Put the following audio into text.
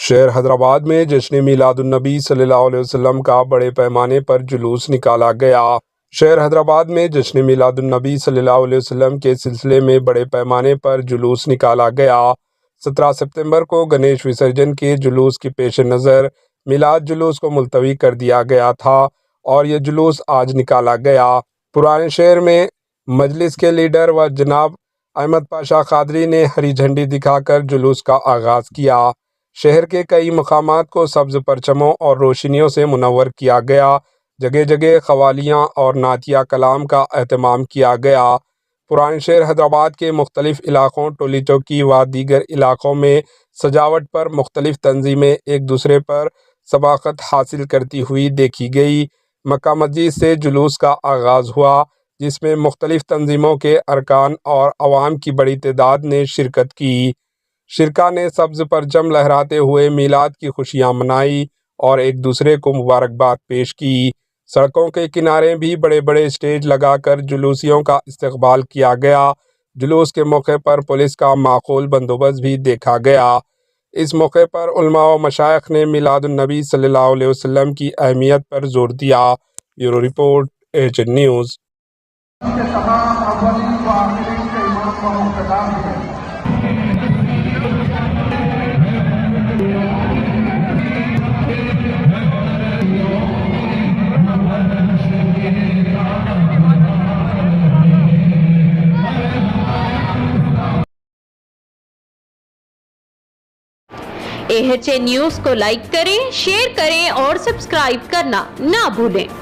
شہر حیدرآباد میں جشن میلاد النبی صلی اللہ علیہ وسلم کا بڑے پیمانے پر جلوس نکالا گیا۔ شہر حیدرآباد میں جشن میلاد النبی صلی اللہ علیہ وسلم کے سلسلے میں بڑے پیمانے پر جلوس نکالا گیا۔ 17 ستمبر کو گنیش وسرجن کے جلوس کے پیش نظر میلاد جلوس کو ملتوی کر دیا گیا تھا اور یہ جلوس آج نکالا گیا۔ پرانے شہر میں مجلس کے لیڈر و جناب احمد پاشا قادری نے ہری جھنڈی دکھا کر جلوس کا آغاز کیا۔ شہر کے کئی مقامات کو سبز پرچموں اور روشنیوں سے منور کیا گیا۔ جگہ جگہ قوالیاں اور نعتیہ کلام کا اہتمام کیا گیا۔ پرانے شہر حیدرآباد کے مختلف علاقوں، ٹولی چوکی و دیگر علاقوں میں سجاوٹ پر مختلف تنظیمیں ایک دوسرے پر سبقت حاصل کرتی ہوئی دیکھی گئی۔ مکہ مسجد سے جلوس کا آغاز ہوا، جس میں مختلف تنظیموں کے ارکان اور عوام کی بڑی تعداد نے شرکت کی۔ شرکاء نے سبز پرچم لہراتے ہوئے میلاد کی خوشیاں منائی اور ایک دوسرے کو مبارکباد پیش کی۔ سڑکوں کے کنارے بھی بڑے بڑے اسٹیج لگا کر جلوسیوں کا استقبال کیا گیا۔ جلوس کے موقع پر پولیس کا معقول بندوبست بھی دیکھا گیا۔ اس موقع پر علماء و مشائخ نے میلاد النبی صلی اللہ علیہ وسلم کی اہمیت پر زور دیا۔ Bureau report AHN news. AHN news کو لائک کریں، شیئر کریں اور سبسکرائب کرنا نہ بھولیں۔